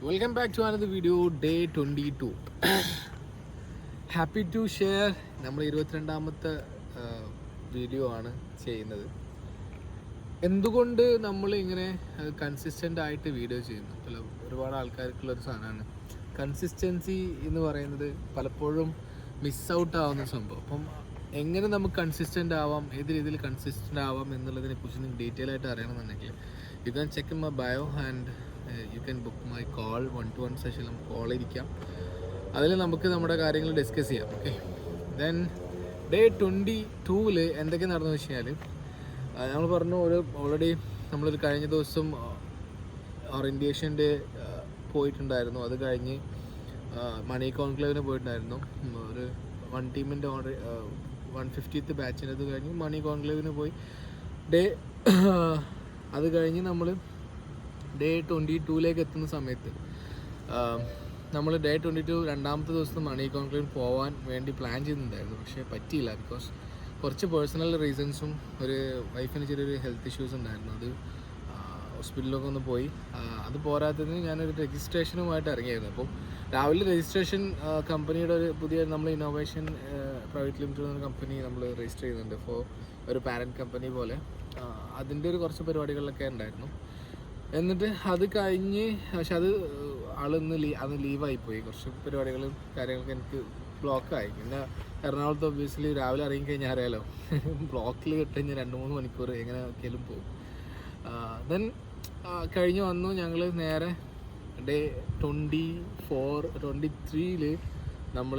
Welcome back to another video. Day 22. Happy to share. നമ്മൾ 22ാമത്തെ video ആണ് ചെയ്യുന്നത്. എന്തുകൊണ്ട് നമ്മൾ ഇങ്ങനെ കൺസിസ്റ്റൻ്റ് ആയിട്ട് വീഡിയോ ചെയ്യുന്നു? പല ഒരുപാട് ആൾക്കാർക്കുള്ളൊരു സാധനമാണ് കൺസിസ്റ്റൻസി എന്ന് പറയുന്നത്. പലപ്പോഴും മിസ് ഔട്ട് ആവുന്ന സംഭവം. അപ്പം എങ്ങനെ നമുക്ക് കൺസിസ്റ്റൻ്റ് ആവാം, ഏത് രീതിയിൽ കൺസിസ്റ്റൻ്റ് ആവാം എന്നുള്ളതിനെ കുറിച്ച് നിങ്ങൾക്ക് ഡീറ്റെയിൽ ആയിട്ട് അറിയണമെന്നുണ്ടെങ്കിൽ you can check in my bio and you can book my call 1-to-1 session. നമുക്ക് കോൾ ഇരിക്കാം, അതിൽ നമുക്ക് നമ്മുടെ കാര്യങ്ങൾ ഡിസ്കസ് ചെയ്യാം. ഓക്കെ, ദെൻ ഡേ 22-ൽ എന്തൊക്കെ നടന്നു വെച്ച് കഴിഞ്ഞാൽ നമ്മൾ പറഞ്ഞു ഓൾറെഡി നമ്മളൊരു കഴിഞ്ഞ ദിവസം ഓറിയൻറ്റേഷൻ ഡേ പോയിട്ടുണ്ടായിരുന്നു. അത് കഴിഞ്ഞ് മണി കോൺക്ലേവിന് പോയിട്ടുണ്ടായിരുന്നു. ഒരു 1 ടീമിൻ്റെ 150th ബാച്ചിനത് കഴിഞ്ഞ് മണി കോൺക്ലേവിന് പോയി. അത് കഴിഞ്ഞ് നമ്മൾ ഡേ 22-ലേക്ക് എത്തുന്ന സമയത്ത് നമ്മൾ ഡേ 22 രണ്ടാമത്തെ ദിവസം മണി കോൺക്ലേവിന് പോകാൻ വേണ്ടി പ്ലാൻ ചെയ്യുന്നുണ്ടായിരുന്നു. പക്ഷേ പറ്റിയില്ല. ബിക്കോസ് കുറച്ച് പേഴ്സണൽ റീസൺസും ഒരു വൈഫിന് ചെറിയൊരു ഹെൽത്ത് ഇഷ്യൂസ് ഉണ്ടായിരുന്നു. അത് ഹോസ്പിറ്റലിലൊക്കെ ഒന്ന് പോയി. അത് പോരാത്തതിന് ഞാനൊരു രജിസ്ട്രേഷനുമായിട്ട് ഇറങ്ങിയായിരുന്നു. അപ്പം രാവിലെ രജിസ്ട്രേഷൻ കമ്പനിയുടെ ഒരു പുതിയ നമ്മൾ ഇന്നോവേഷൻ പ്രൈവറ്റ് ലിമിറ്റഡ് എന്ന കമ്പനി നമ്മൾ രജിസ്റ്റർ ചെയ്യുന്നുണ്ട് ഫോർ ഒരു പാരൻറ്റ് കമ്പനി പോലെ. അതിൻ്റെ ഒരു കുറച്ച് പരിപാടികളിലൊക്കെ ഉണ്ടായിരുന്നു. എന്നിട്ട് അത് കഴിഞ്ഞ് പക്ഷെ അത് ആളൊന്ന് അന്ന് ലീവായിപ്പോയി. കുറച്ച് പരിപാടികളും കാര്യങ്ങളൊക്കെ എനിക്ക് ബ്ലോക്കായി. പിന്നെ എറണാകുളത്ത് ഒബ്വിയസ്ലി രാവിലെ ഇറങ്ങിക്കഴിഞ്ഞാൽ അറിയാലോ, ബ്ലോക്കിൽ കിട്ടുകഴിഞ്ഞാൽ 2-3 മണിക്കൂർ എങ്ങനെ ഒക്കെയും പോകും. ദെൻ കഴിഞ്ഞ് വന്നു. ഞങ്ങൾ നേരെ ഡേ 23-ൽ നമ്മൾ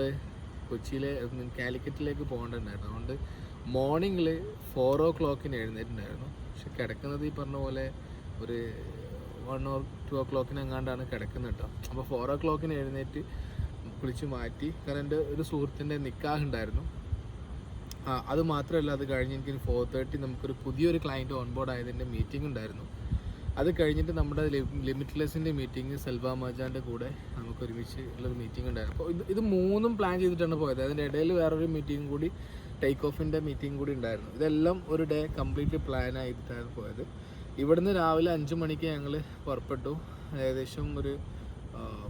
കൊച്ചിയിലെ കാലിക്കറ്റിലേക്ക് പോകേണ്ടതുണ്ടായിരുന്നു. അതുകൊണ്ട് മോർണിംഗിൽ 4 o'clock എഴുന്നേറ്റുണ്ടായിരുന്നു. പക്ഷെ കിടക്കുന്നത് ഈ പറഞ്ഞ പോലെ ഒരു 1 or 2 o'clock എങ്ങാണ്ടാണ് കിടക്കുന്നത് കേട്ടോ. അപ്പോൾ 4 o'clock എഴുന്നേറ്റ് കുളിച്ച് മാറ്റി. കാരണം എൻ്റെ ഒരു സുഹൃത്തിൻ്റെ നിക്കാഹ് ഉണ്ടായിരുന്നു. അത് മാത്രമല്ല, അത് കഴിഞ്ഞ് എനിക്ക് 4:30 നമുക്കൊരു പുതിയൊരു ക്ലയൻറ്റ് ഓൺബോർഡ് ആയതിൻ്റെ മീറ്റിംഗ് ഉണ്ടായിരുന്നു. അത് കഴിഞ്ഞിട്ട് നമ്മുടെ ലിമിറ്റ്ലെസ്സിൻ്റെ മീറ്റിംഗ് സെൽവ മജാൻ്റെ കൂടെ നമുക്ക് ഒരുമിച്ച് ഉള്ളൊരു മീറ്റിംഗ് ഉണ്ടായിരുന്നു. അപ്പോൾ ഇത് 3ഉം പ്ലാൻ ചെയ്തിട്ടാണ് പോയത്. അതിൻ്റെ ഇടയിൽ വേറൊരു മീറ്റിംഗ് കൂടി, ടേക്ക് ഓഫിൻ്റെ മീറ്റിംഗ് കൂടി ഉണ്ടായിരുന്നു. ഇതെല്ലാം ഒരു ഡേ കംപ്ലീറ്റ്ലി പ്ലാൻ ആയിട്ടാണ് പോയത്. ഇവിടുന്ന് രാവിലെ 5 മണിക്ക് ഞങ്ങൾ പുറപ്പെട്ടു. ഏകദേശം ഒരു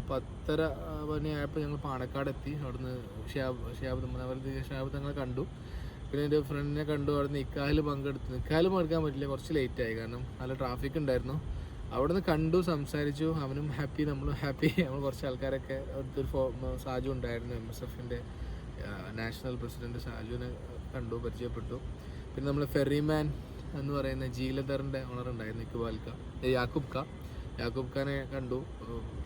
10:30 മണിയായപ്പോൾ ഞങ്ങൾ പാണക്കാട് എത്തി. അവിടുന്ന് ഷിഹാബ് തങ്ങളെ കണ്ടു. പിന്നെ എൻ്റെ ഫ്രണ്ടിനെ കണ്ടു. അവിടെ നിക്കാഹിൽ പങ്കെടുത്തു. നിക്കാഹിൽ പങ്കെടുക്കാൻ പറ്റില്ല, കുറച്ച് ലേറ്റായി, കാരണം നല്ല ട്രാഫിക് ഉണ്ടായിരുന്നു. അവിടുന്ന് കണ്ടു, സംസാരിച്ചു. അവനും ഹാപ്പി, നമ്മളും ഹാപ്പി. നമ്മൾ കുറച്ച് ആൾക്കാരൊക്കെ അടുത്തൊരു സാജു ഉണ്ടായിരുന്നു, MSFൻ്റെ നാഷണൽ പ്രസിഡൻറ്റ് സാജുവിനെ കണ്ടു, പരിചയപ്പെട്ടു. പിന്നെ നമ്മൾ ഫെറിമാൻ എന്ന് പറയുന്ന ജീലധറിൻ്റെ ഓണർ ഉണ്ടായിരുന്നു, യാക്കൂബ് ഖാനെ കണ്ടു,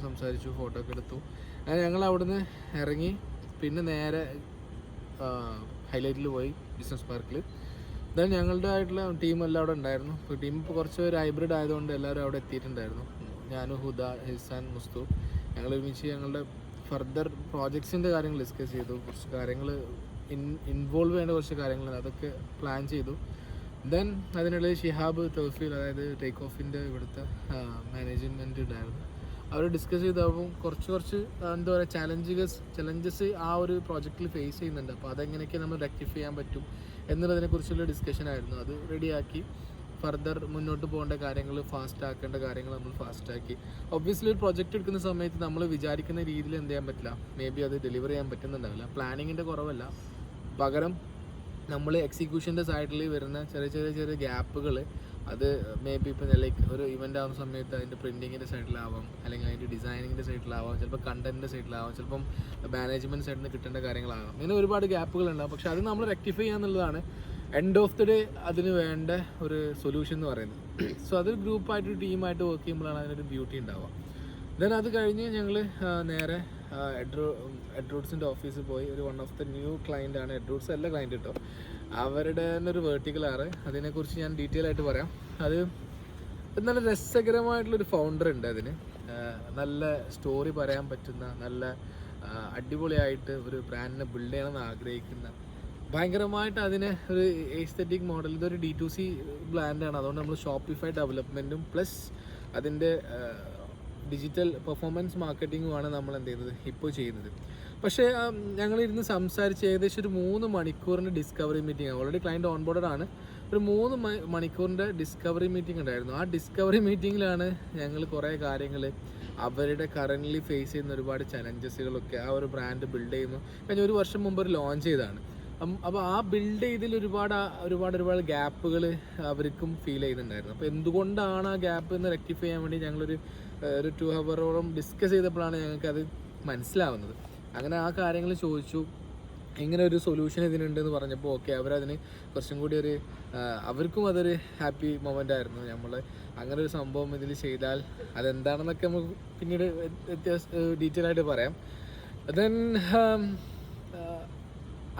സംസാരിച്ചു, ഫോട്ടോ ഒക്കെ എടുത്തു. അങ്ങനെ ഞങ്ങൾ അവിടുന്ന് ഇറങ്ങി. പിന്നെ നേരെ ഹൈലൈറ്റിൽ പോയി, ബിസിനസ് പാർക്കിൽ. ദെൻ ഞങ്ങളുടെ ആയിട്ടുള്ള ടീമെല്ലാം അവിടെ ഉണ്ടായിരുന്നു. ഇപ്പോൾ ടീം ഇപ്പോൾ കുറച്ച് പേര് ഹൈബ്രിഡ് ആയതുകൊണ്ട് എല്ലാവരും അവിടെ എത്തിയിട്ടുണ്ടായിരുന്നു. ഞാനും ഹുദ, ഹിസാൻ, മുസ്തു ഞങ്ങൾ ഒരുമിച്ച് ഞങ്ങളുടെ ഫർദർ പ്രോജക്ട്സിൻ്റെ കാര്യങ്ങൾ ഡിസ്കസ് ചെയ്തു. കുറച്ച് കാര്യങ്ങൾ ഇൻവോൾവ് ചെയ്യേണ്ട കുറച്ച് കാര്യങ്ങൾ അതൊക്കെ പ്ലാൻ ചെയ്തു. ദെൻ അതിനിടയിൽ ഷിഹാബ് തൗഫീൽ, അതായത് ടേക്ക് ഓഫിൻ്റെ ഇവിടുത്തെ മാനേജ്മെൻറ്റ് ഉണ്ടായിരുന്നു. അവർ ഡിസ്കസ് ചെയ്തപ്പോൾ കുറച്ച് എന്താ പറയുക ചലഞ്ചസ് ആ ഒരു പ്രോജക്റ്റിൽ ഫേസ് ചെയ്യുന്നുണ്ട്. അപ്പോൾ അതെങ്ങനെയൊക്കെ നമ്മൾ റെക്ടിഫൈ ചെയ്യാൻ പറ്റും എന്നുള്ളതിനെക്കുറിച്ചുള്ള ഡിസ്കഷൻ ആയിരുന്നു. അത് റെഡിയാക്കി ഫർദർ മുന്നോട്ട് പോകേണ്ട കാര്യങ്ങൾ, ഫാസ്റ്റ് ആക്കേണ്ട കാര്യങ്ങൾ നമ്മൾ ഫാസ്റ്റാക്കി. ഒബ്വിയസ്ലി ഒരു പ്രൊജക്റ്റ് എടുക്കുന്ന സമയത്ത് നമ്മൾ വിചാരിക്കുന്ന രീതിയിൽ എന്ത് ചെയ്യാൻ പറ്റില്ല, മേ ബി അത് ഡെലിവർ ചെയ്യാൻ പറ്റുന്നുണ്ടാവില്ല. പ്ലാനിങ്ങിൻ്റെ കുറവല്ല, പകരം നമ്മൾ എക്സിക്യൂഷൻ്റെ സൈഡിൽ വരുന്ന ചെറിയ ഗ്യാപ്പുകൾ, അത് മേ ബി ഇപ്പോൾ ലൈക്ക് ഒരു ഇവൻ്റ് ആവുന്ന സമയത്ത് അതിൻ്റെ പ്രിൻറ്റിങ്ങിൻ്റെ സൈഡിലാവാം, അല്ലെങ്കിൽ അതിൻ്റെ ഡിസൈനിങ്ങിൻ്റെ സൈഡിലാവാം, ചിലപ്പോൾ കണ്ടൻറ്റിൻ്റെ സൈഡിലാവാം, ചിലപ്പം മാനേജ്മെൻറ്റ് സൈഡിൽ നിന്ന് കിട്ടേണ്ട കാര്യങ്ങളാവാം. ഇങ്ങനെ ഒരുപാട് ഗ്യാപ്പുകളുണ്ടാവും. പക്ഷേ അത് നമ്മൾ റെക്ടിഫൈ ചെയ്യാന്നുള്ളതാണ് എൻഡ് ഓഫ് ദി ഡേ അതിന് വേണ്ട ഒരു സൊല്യൂഷൻ എന്ന് പറയുന്നത്. സോ അതൊരു ഗ്രൂപ്പായിട്ട് ടീമായിട്ട് വർക്ക് ചെയ്യുമ്പോഴാണ് അതിനൊരു ബ്യൂട്ടി ഉണ്ടാവുക. ദെൻ അത് കഴിഞ്ഞ് ഞങ്ങൾ നേരെ എഡ്രൂട്ട്സിൻ്റെ ഓഫീസിൽ പോയി. ഒരു one of the new client ആണ് എഡ്രൂട്ട്സ്, എല്ലാ ക്ലയൻറ്റ് കേട്ടോ. അവരുടെ തന്നെ ഒരു വേർട്ടിക്കലാണ്. അതിനെക്കുറിച്ച് ഞാൻ ഡീറ്റെയിൽ ആയിട്ട് പറയാം. അത് നല്ല രസകരമായിട്ടുള്ളൊരു ഫൗണ്ടർ ഉണ്ട്. അതിന് നല്ല സ്റ്റോറി പറയാൻ പറ്റുന്ന, നല്ല അടിപൊളിയായിട്ട് ഒരു ബ്രാൻഡിനെ ബിൽഡ് ചെയ്യണമെന്ന് ആഗ്രഹിക്കുന്ന, ഭയങ്കരമായിട്ട് അതിന് ഒരു എസ്തെറ്റിക് മോഡൽ. ഇതൊരു D2C ബ്രാൻഡാണ്. അതുകൊണ്ട് നമ്മൾ ഷോപ്പിഫൈ ഡെവലപ്മെൻറ്റും പ്ലസ് അതിൻ്റെ ഡിജിറ്റൽ പെർഫോമൻസ് മാർക്കറ്റിങ്ങുമാണ് നമ്മൾ എന്ത് ചെയ്യുന്നത് ഇപ്പോൾ ചെയ്യുന്നത്. പക്ഷേ ഞങ്ങളിരുന്ന് സംസാരിച്ച് ഏകദേശം ഒരു 3 മണിക്കൂറിൻ്റെ ഡിസ്കവറി മീറ്റിംഗ്. ഓൾറെഡി ക്ലയൻറ്റ് ഓൺബോർഡഡ് ആണ്. ഒരു 3 മണിക്കൂറിൻ്റെ ഡിസ്കവറി മീറ്റിംഗ് ഉണ്ടായിരുന്നു. ആ ഡിസ്കവറി മീറ്റിങ്ങിലാണ് ഞങ്ങൾ കുറേ കാര്യങ്ങൾ അവരുടെ കറൻ്റ്ലി ഫേസ് ചെയ്യുന്ന ഒരുപാട് ചലഞ്ചസുകളൊക്കെ ആ ഒരു ബ്രാൻഡ് ബിൽഡ് ചെയ്യുന്നു. കഴിഞ്ഞ ഒരു വർഷം മുമ്പ് ഒരു ലോഞ്ച് ചെയ്തതാണ്. അപ്പോൾ ആ ബിൽഡ് ചെയ്തതിൽ ഒരുപാട് ഗ്യാപ്പുകൾ അവർക്കും ഫീൽ ചെയ്യുന്നുണ്ടായിരുന്നു. അപ്പോൾ എന്തുകൊണ്ടാണ് ആ ഗ്യാപ്പ് എന്ന് റെക്ടിഫൈ ചെയ്യാൻ വേണ്ടി ഞങ്ങളൊരു 2 ഹവറോളം ഡിസ്കസ് ചെയ്തപ്പോഴാണ് ഞങ്ങൾക്കത് മനസ്സിലാവുന്നത്. അങ്ങനെ ആ കാര്യങ്ങൾ ചോദിച്ചു, ഇങ്ങനെ ഒരു സൊല്യൂഷൻ ഇതിനുണ്ടെന്ന് പറഞ്ഞപ്പോൾ ഓക്കെ, അവരതിന് കുറച്ചും കൂടി അവർക്കും അതൊരു ഹാപ്പി മൊമെൻ്റ് ആയിരുന്നു. നമ്മൾ അങ്ങനെ ഒരു സംഭവം ഇതിൽ ചെയ്താൽ അതെന്താണെന്നൊക്കെ നമുക്ക് പിന്നീട് ഡീറ്റെയിൽ ആയിട്ട് പറയാം. Then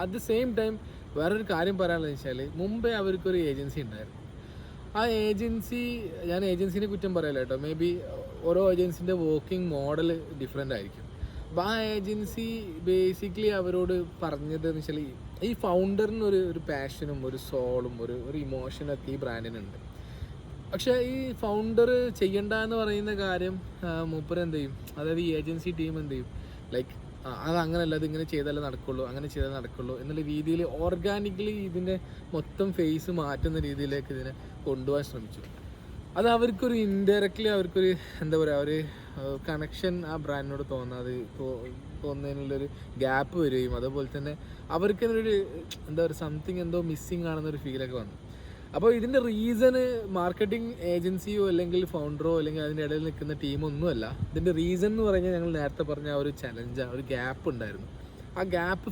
at the same time വേറൊരു കാര്യം പറയാനുള്ളത് വെച്ചാൽ, മുമ്പേ അവർക്കൊരു ഏജൻസി ഉണ്ടായിരുന്നു. ആ ഏജൻസി, ഞാൻ ഏജൻസിനെ കുറ്റം പറയല്ല കേട്ടോ, മേ ബി ഓരോ ഏജൻസിൻ്റെ വർക്കിംഗ് മോഡൽ ഡിഫറെൻ്റ് ആയിരിക്കും. അപ്പോൾ ആ ഏജൻസി ബേസിക്കലി അവരോട് പറഞ്ഞതെന്ന് വെച്ചാൽ, ഈ ഫൗണ്ടറിന് ഒരു പാഷനും ഒരു സോളും ഒരു ഇമോഷനൊക്കെ ഈ ബ്രാൻഡിനുണ്ട്. പക്ഷേ ഈ ഫൗണ്ടർ ചെയ്യണ്ട എന്ന് പറയുന്ന കാര്യം മൂപ്പർ എന്ത് ചെയ്യും, അതായത് ഈ ഏജൻസി ടീം എന്ത് ചെയ്യും, ലൈക്ക് അതങ്ങനെയല്ല, ഇതിങ്ങനെ ചെയ്താലേ നടക്കുള്ളൂ, അങ്ങനെ ചെയ്താലേ നടക്കുള്ളൂ എന്നുള്ള രീതിയിൽ ഓർഗാനിക്കലി ഇതിൻ്റെ മൊത്തം ഫേസ് മാറ്റുന്ന രീതിയിലേക്ക് ഇതിനെ കൊണ്ടുപോകാൻ ശ്രമിച്ചു. അത് അവർക്കൊരു ഇൻഡയറക്റ്റ്ലി അവർക്കൊരു എന്താ പറയുക, ഒരു കണക്ഷൻ ആ ബ്രാൻഡിനോട് തോന്നുന്നതിനുള്ളൊരു ഗ്യാപ്പ് വരികയും അതുപോലെ തന്നെ അവർക്ക് ഒരു എന്താ പറയുക, സംതിങ് എന്തോ മിസ്സിങ് ആണെന്നൊരു ഫീലൊക്കെ വന്നു. അപ്പോൾ ഇതിൻ്റെ റീസണ് മാർക്കറ്റിംഗ് ഏജൻസിയോ അല്ലെങ്കിൽ ഫൗണ്ടറോ അല്ലെങ്കിൽ അതിൻ്റെ ഇടയിൽ നിൽക്കുന്ന ടീമൊന്നുമല്ല. ഇതിൻ്റെ റീസൺ എന്ന് പറഞ്ഞാൽ ഞങ്ങൾ നേരത്തെ പറഞ്ഞ ആ ഒരു ചലഞ്ച്, ഒരു ഗ്യാപ്പ് ഉണ്ടായിരുന്നു. ആ ഗ്യാപ്പ്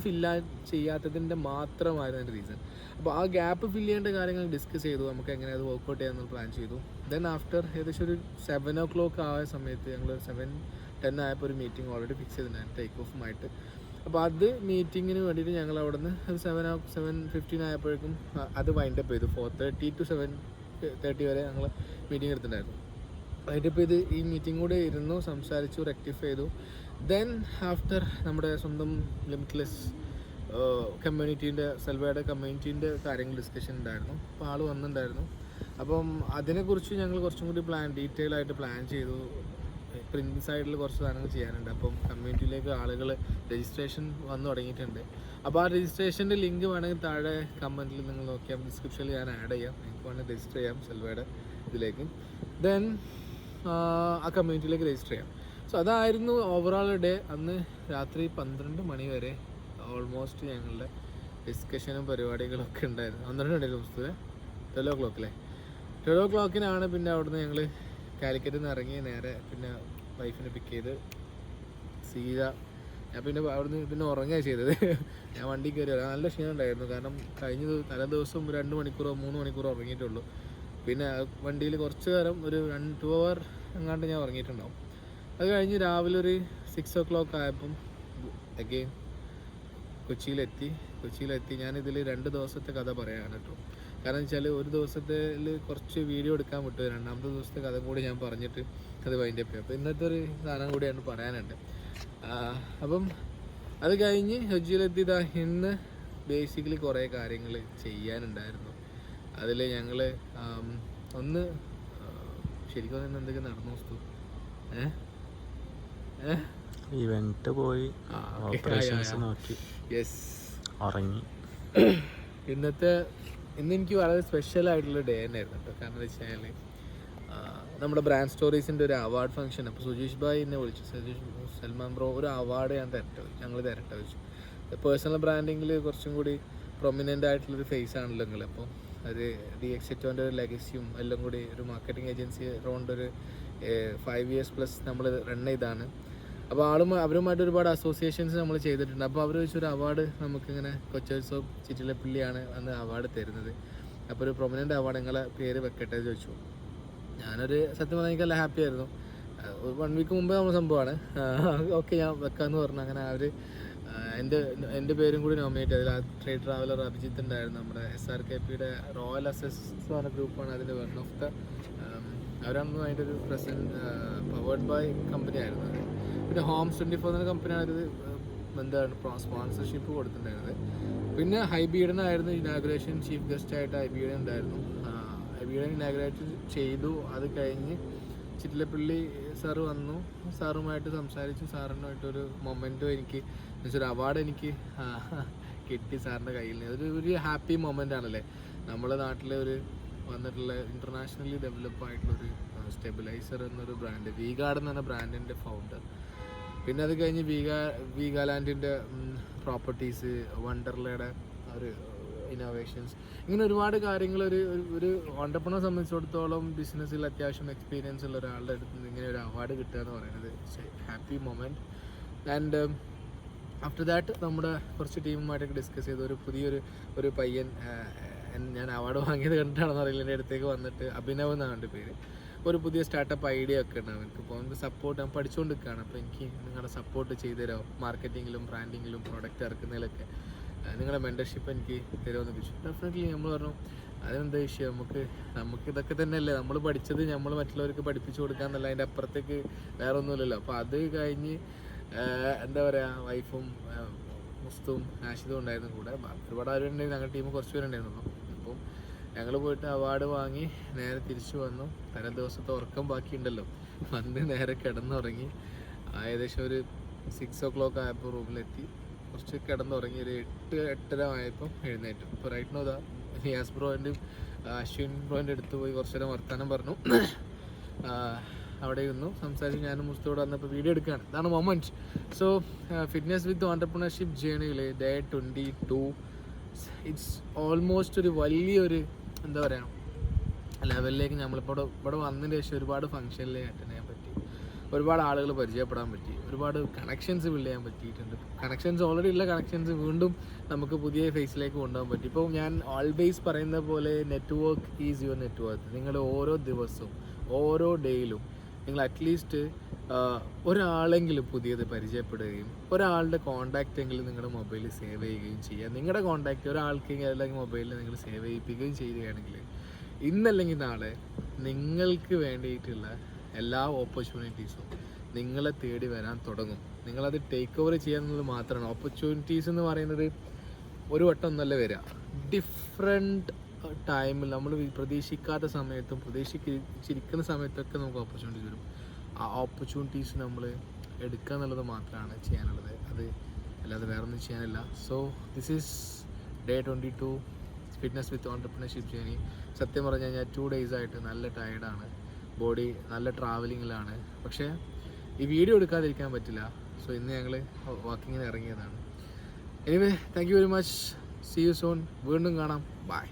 ചെയ്യാത്തതിൻ്റെ മാത്രമായിരുന്നു അതിൻ്റെ റീസൺ. അപ്പോൾ ആ ഗ്യാപ്പ് ഫില്ല് ചെയ്യേണ്ട കാര്യങ്ങൾ ഡിസ്കസ് ചെയ്തു, നമുക്ക് എങ്ങനെ അത് വർക്കൗട്ട് ചെയ്യാമെന്ന് പ്ലാൻ ചെയ്തു. ദെൻ ആഫ്റ്റർ ഏകദേശം ഒരു 7 o'clock ആയ സമയത്ത് ഞങ്ങൾ 7:10 ആയപ്പോൾ ഒരു മീറ്റിംഗ് ഓൾറെഡി ഫിക്സ് ചെയ്തിട്ടുണ്ടായിരുന്നു ടേക്ക് ഓഫുമായിട്ട്. അപ്പോൾ അത് മീറ്റിങ്ങിന് വേണ്ടിയിട്ട് ഞങ്ങൾ അവിടെ നിന്ന് ഒരു 7:15 ആയപ്പോഴേക്കും അത് വൈൻഡപ്പ് ചെയ്തു. 4:30 to 7:30 വരെ ഞങ്ങൾ മീറ്റിംഗ് എടുത്തിട്ടുണ്ടായിരുന്നു. വൈൻഡപ്പ് ചെയ്ത് ഈ മീറ്റിംഗ് കൂടെ ഇരുന്നു, സംസാരിച്ചു, റെക്ടിഫൈ ചെയ്തു. ദെൻ ആഫ്റ്റർ നമ്മുടെ സ്വന്തം ലിമിറ്റ്ലെസ് കമ്മ്യൂണിറ്റീൻ്റെ, സെൽവയുടെ കമ്മ്യൂണിറ്റീൻ്റെ കാര്യങ്ങൾ ഡിസ്കഷൻ ഉണ്ടായിരുന്നു. അപ്പോൾ ആൾ വന്നിട്ടുണ്ടായിരുന്നു. അപ്പം അതിനെക്കുറിച്ച് ഞങ്ങൾ കുറച്ചും കൂടി ഡീറ്റെയിൽ ആയിട്ട് പ്ലാൻ ചെയ്തു. പ്രിൻറ്റ് സൈഡിൽ കുറച്ച് സാധനങ്ങൾ ചെയ്യാനുണ്ട്. അപ്പം കമ്മ്യൂണിറ്റിയിലേക്ക് ആളുകൾ രജിസ്ട്രേഷൻ വന്നു തുടങ്ങിയിട്ടുണ്ട്. അപ്പോൾ ആ രജിസ്ട്രേഷൻ്റെ ലിങ്ക് വേണമെങ്കിൽ താഴെ കമൻറ്റിൽ നിങ്ങൾ നോക്കിയാൽ ഡിസ്ക്രിപ്ഷനിൽ ഞാൻ ആഡ് ചെയ്യാം, നിങ്ങൾക്ക് വേണമെങ്കിൽ രജിസ്റ്റർ ചെയ്യാം സെൽവയുടെ ഇതിലേക്ക്. ദെൻ ആ കമ്മ്യൂണിറ്റിയിലേക്ക് രജിസ്റ്റർ ചെയ്യാം. സോ അതായിരുന്നു ഓവറോൾ ഡേ. അന്ന് രാത്രി 12 മണി വരെ ഓൾമോസ്റ്റ് ഞങ്ങളുടെ ഡിസ്കഷനും പരിപാടികളൊക്കെ ഉണ്ടായിരുന്നു. 12 ഉണ്ടായിരുന്നു പുസ്തകം, 12 o'clock അല്ലേ. 12 o'clock പിന്നെ അവിടുന്ന് ഞങ്ങൾ കാലിക്കറ്റിൽ നിന്ന് ഇറങ്ങി നേരെ പിന്നെ വൈഫിനെ പിക്ക് ചെയ്ത് സീത. ഞാൻ പിന്നെ അവിടുന്ന് പിന്നെ ഉറങ്ങുകയാണ് ചെയ്തത്. ഞാൻ വണ്ടി കയറി നല്ല ക്ഷീണം ഉണ്ടായിരുന്നു, കാരണം തലേ ദിവസം 2 മണിക്കൂറോ 3 മണിക്കൂറോ ഉറങ്ങിയിട്ടുള്ളൂ. പിന്നെ വണ്ടിയിൽ കുറച്ച് നേരം ഒരു 2 hour എങ്ങാണ്ട് ഞാൻ ഉറങ്ങിയിട്ടുണ്ടാവും. അത് കഴിഞ്ഞ് രാവിലെ ഒരു 6 o'clock ആയപ്പം അഗെയിൻ കൊച്ചിയിലെത്തി. ഞാനിതിൽ 2 ദിവസത്തെ കഥ പറയുകയാണ് കേട്ടോ. കാരണം വെച്ചാൽ ഒരു ദിവസത്തിൽ കുറച്ച് വീഡിയോ എടുക്കാൻ വിട്ടു, 2ാമത്തെ ദിവസത്തെ കഥ കൂടി ഞാൻ പറഞ്ഞിട്ട് അത് വൈൻഡപ്പ് ചെയ്യും. അപ്പോൾ ഇന്നത്തെ ഒരു സാധനം കൂടിയാണ് പറയാനുണ്ട്. അപ്പം അത് കഴിഞ്ഞ് കൊച്ചിയിലെത്തി. ഇന്ന് ബേസിക്കലി കുറേ കാര്യങ്ങൾ ചെയ്യാനുണ്ടായിരുന്നു. അതിൽ ഞങ്ങൾ ഒന്ന് ശരിക്കും ഇന്ന് എന്തൊക്കെ നടന്നു വസ്തു ഇവന്റ് പോയി, ഓപ്പറേഷൻസ് നോക്കി, യെസ്, ഉറങ്ങി. ഇന്ന് എനിക്ക് വളരെ സ്പെഷ്യൽ ആയിട്ടുള്ള ഡേ തന്നെയായിരുന്നു കേട്ടോ. കാരണം എന്താ വെച്ച് കഴിഞ്ഞാൽ നമ്മുടെ ബ്രാൻഡ് സ്റ്റോറീസിൻ്റെ ഒരു അവാർഡ് ഫംഗ്ഷൻ. അപ്പോൾ സുജീഷ് ഭായ് എന്നെ വിളിച്ചു, സൽമാൻ ബ്രോ ഒരു അവാർഡ് ഞങ്ങൾ തരട്ടെ വെച്ചു. പേഴ്സണൽ ബ്രാൻഡിങ്ങിൽ കുറച്ചും കൂടി പ്രൊമിനൻ്റ് ആയിട്ടുള്ളൊരു ഫേസ് ആണല്ലോ നിങ്ങൾ. അപ്പോൾ അത് DXetoൻ്റെ ഒരു ലെഗസിയും എല്ലാം കൂടി ഒരു മാർക്കറ്റിംഗ് ഏജൻസി അറൗണ്ട് ഒരു 5 years പ്ലസ് നമ്മൾ റൺ ചെയ്താണ്. അപ്പോൾ അവരുമായിട്ട് ഒരുപാട് അസോസിയേഷൻസ് നമ്മൾ ചെയ്തിട്ടുണ്ട്. അപ്പോൾ അവർ വെച്ചൊരു അവാർഡ് നമുക്കിങ്ങനെ കൊച്ചുത്സവം ചിറ്റിലപ്പള്ളിയാണ് അന്ന് അവാർഡ് തരുന്നത്. അപ്പോൾ ഒരു പ്രൊമിനൻ്റ് അവാർഡ് നിങ്ങളെ പേര് വെക്കട്ടെ എന്ന് ചോദിച്ചു. ഞാനൊരു സത്യം പറഞ്ഞാൽ എനിക്കല്ല ഹാപ്പി ആയിരുന്നു. 1 week മുമ്പേ നമ്മൾ സംഭവമാണ്. ഓക്കെ ഞാൻ വെക്കാമെന്ന് പറഞ്ഞു. അങ്ങനെ അവർ എൻ്റെ പേരും കൂടി നോമിനേറ്റ് ചെയ്തില്ല. ട്രേഡ് ട്രാവലർ അഭിജിത്ത് ഉണ്ടായിരുന്നു. നമ്മുടെ SRKPയുടെ റോയൽ അസസ് പറഞ്ഞ ഗ്രൂപ്പാണ് അതിൻ്റെ വൺ ഓഫ് ദ അവരാണെന്ന് അതിൻ്റെ ഒരു പവേർഡ് ബൈ കമ്പനി ആയിരുന്നു അത്. പിന്നെ ഹോംസ് 24 എന്ന കമ്പനിയാണ് ഇത് സ്പോൺസർഷിപ്പ് കൊടുത്തിട്ടുണ്ടായിരുന്നത്. പിന്നെ ഹൈബീഡൻ ആയിരുന്നു ഇനാഗുറേഷൻ ചീഫ് ഗസ്റ്റായിട്ട്. ഹൈബീഡൻ ഉണ്ടായിരുന്നു. ഹൈബീഡൻ ഇനാഗുറേറ്റ് ചെയ്തു. അത് കഴിഞ്ഞ് ചിറ്റിലപ്പള്ളി സാറ് വന്നു. സാറുമായിട്ട് സംസാരിച്ചു. സാറിനുമായിട്ടൊരു മൊമെൻറ്റും എനിക്ക് ഒരു അവാർഡ് എനിക്ക് കിട്ടി സാറിൻ്റെ കയ്യിൽ നിന്ന്. ഒരു ഹാപ്പി മൊമെൻ്റ് ആണല്ലേ. നമ്മുടെ നാട്ടിലെ ഒരു വന്നിട്ടുള്ള ഇൻ്റർനാഷണലി ഡെവലപ്പ് ആയിട്ടുള്ളൊരു സ്റ്റെബിലൈസർ എന്നൊരു ബ്രാൻഡ്, വീഗാർഡ് എന്ന് പറഞ്ഞ ബ്രാൻഡിൻ്റെ ഫൗണ്ടർ. പിന്നെ അത് കഴിഞ്ഞ് വീഗാലാൻഡിൻ്റെ പ്രോപ്പർട്ടീസ്, വണ്ടർലയുടെ ഒരു ഇന്നോവേഷൻസ്, ഇങ്ങനെ ഒരുപാട് കാര്യങ്ങൾ ഒരു ഓണ്ടർപ്രണറെ സംബന്ധിച്ചിടത്തോളം ബിസിനസ്സിൽ അത്യാവശ്യം എക്സ്പീരിയൻസ് ഉള്ള ഒരാളുടെ അടുത്ത് നിന്ന് ഇങ്ങനെ ഒരു അവാർഡ് കിട്ടുക എന്ന് പറയുന്നത് happy moment. And after that നമ്മുടെ കുറച്ച് ടീമുമായിട്ടൊക്കെ ഡിസ്കസ് ചെയ്ത് ഒരു പയ്യൻ, ഞാൻ അവാർഡ് വാങ്ങിയത് കണ്ടിട്ടാണെന്ന് അറിയില്ല, എൻ്റെ അടുത്തേക്ക് വന്നിട്ട്, അഭിനവ് എന്നാണ് എൻ്റെ പേര്, ഒരു പുതിയ സ്റ്റാർട്ടപ്പ് ഐഡിയ ഒക്കെ ഉണ്ട് അവർക്ക്. അപ്പോൾ അവൻ്റെ സപ്പോർട്ട് ഞാൻ പഠിച്ചുകൊണ്ടിരിക്കുകയാണ്. അപ്പോൾ എനിക്ക് നിങ്ങളുടെ സപ്പോർട്ട് ചെയ്തു തരാമോ, മാർക്കറ്റിങ്ങിലും ബ്രാൻഡിങ്ങിലും പ്രൊഡക്റ്റ് ഇറക്കുന്നതിലൊക്കെ നിങ്ങളുടെ മെൻറ്റർഷിപ്പ് എനിക്ക് തരുമെന്ന് ചോദിച്ചു. ഡെഫിനറ്റ്ലി നമ്മൾ പറഞ്ഞു അതിനെന്താ വിഷയം, നമുക്ക് ഇതൊക്കെ തന്നെയല്ലേ നമ്മൾ പഠിച്ചത്, നമ്മൾ മറ്റുള്ളവർക്ക് പഠിപ്പിച്ചു കൊടുക്കാമെന്നല്ല, അതിൻ്റെ അപ്പുറത്തേക്ക് വേറെ ഒന്നുമില്ലല്ലോ. അപ്പോൾ അത് കഴിഞ്ഞ് എന്താ പറയുക, വൈഫും മുസ്തും ആഷിദും ഉണ്ടായിരുന്നു കൂടെ, ഒരുപാട് ആരുണ്ടായിരുന്നു, ഞങ്ങളുടെ ടീം കുറച്ച് പേരുണ്ടായിരുന്നു. അപ്പം ഞങ്ങൾ പോയിട്ട് അവാർഡ് വാങ്ങി നേരെ തിരിച്ചു വന്നു. തലേ ദിവസത്തെ ഉറക്കം ബാക്കിയുണ്ടല്ലോ, വന്ന് നേരെ കിടന്നുറങ്ങി. ഏകദേശം ഒരു 6 o'clock ആയപ്പോൾ റൂമിലെത്തി, കുറച്ച് കിടന്നുറങ്ങി. ഒരു 8-8:30 ആയപ്പം എഴുന്നേറ്റു. ഇപ്പോൾ റൈറ്റ് നോ നിയാസ് ബ്രോൻ്റെയും അശ്വിൻ ബ്രോൻ്റെ അടുത്ത് പോയി കുറച്ച് നേരം വർത്താനം പറഞ്ഞു. അവിടെ ഇരുന്നു സംസാരിച്ച് ഞാനും മുസ്തോട് വന്നപ്പോൾ വീഡിയോ എടുക്കുകയാണ്. ഇതാണ് moment. So fitness with entrepreneurship ജേണിയിൽ ഡേ 22 ഇറ്റ്സ് ഓൾമോസ്റ്റ് ഒരു വലിയൊരു എന്താ പറയുക ലെവലിലേക്ക് നമ്മളിപ്പോൾ ഇവിടെ വന്നതിന് ശേഷം ഒരുപാട് ഫംഗ്ഷനിലേക്ക് അറ്റൻഡ് ചെയ്യാൻ പറ്റി, ഒരുപാട് ആളുകൾ പരിചയപ്പെടാൻ പറ്റി, ഒരുപാട് കണക്ഷൻസ് ബിൽഡ് ചെയ്യാൻ പറ്റിയിട്ടുണ്ട്. കണക്ഷൻസ് ഓൾറെഡി ഉള്ള കണക്ഷൻസ് വീണ്ടും നമുക്ക് പുതിയ ഫേസിലേക്ക് കൊണ്ടുപോകാൻ പറ്റി. ഇപ്പോൾ ഞാൻ ഓൾവേസ് പറയുന്ന പോലെ നെറ്റ്വർക്ക് ഈസ് യുവർ നെറ്റ്വർക്ക്. നിങ്ങൾ ഓരോ ദിവസവും ഓരോ ഡേയിലും നിങ്ങൾ അറ്റ്ലീസ്റ്റ് ഒരാളെങ്കിലും പുതിയത് പരിചയപ്പെടുകയും ഒരാളുടെ കോൺടാക്റ്റ് എങ്കിലും നിങ്ങളുടെ മൊബൈലിൽ സേവ് ചെയ്യുകയും ചെയ്യുക. നിങ്ങളുടെ കോൺടാക്റ്റ് ഒരാൾക്കെങ്കിലും അല്ലെങ്കിൽ മൊബൈലിൽ നിങ്ങൾ സേവ് ചെയ്യിപ്പിക്കുകയും ചെയ്യുകയാണെങ്കിൽ ഇന്നല്ലെങ്കിൽ നാളെ നിങ്ങൾക്ക് വേണ്ടിയിട്ടുള്ള എല്ലാ ഓപ്പർച്യൂണിറ്റീസും നിങ്ങളെ തേടി വരാൻ തുടങ്ങും. നിങ്ങളത് ടേക്ക് ഓവർ ചെയ്യാന്നുള്ളത് മാത്രമാണ്. ഓപ്പർച്യൂണിറ്റീസ് എന്ന് പറയുന്നത് ഒരു വട്ടം ഒന്നല്ല വരിക, ഡിഫറെൻറ്റ് ടൈമിൽ നമ്മൾ പ്രതീക്ഷിക്കാത്ത സമയത്തും പ്രതീക്ഷിച്ചിരിക്കുന്ന സമയത്തൊക്കെ നമുക്ക് ഓപ്പർച്യൂണിറ്റീസ് വരും. ആ ഓപ്പർച്യൂണിറ്റീസ് നമ്മൾ എടുക്കുക എന്നുള്ളത് മാത്രമാണ് ചെയ്യാനുള്ളത്, അത് അല്ലാതെ വേറെ ഒന്നും ചെയ്യാനില്ല. So this is day 22 fitness with entrepreneurship journey. സത്യം പറഞ്ഞാൽ ഞാൻ 2 days ആയിട്ട് നല്ല ടയർഡാണ്, ബോഡി നല്ല ട്രാവലിങ്ങിലാണ്. പക്ഷേ ഈ വീഡിയോ എടുക്കാതിരിക്കാൻ പറ്റില്ല. സോ ഇന്ന് ഞങ്ങൾ വാക്കിങ്ങിന് ഇറങ്ങിയതാണ്. Anyway thank you very much. See you soon. വീണ്ടും കാണാം. ബൈ.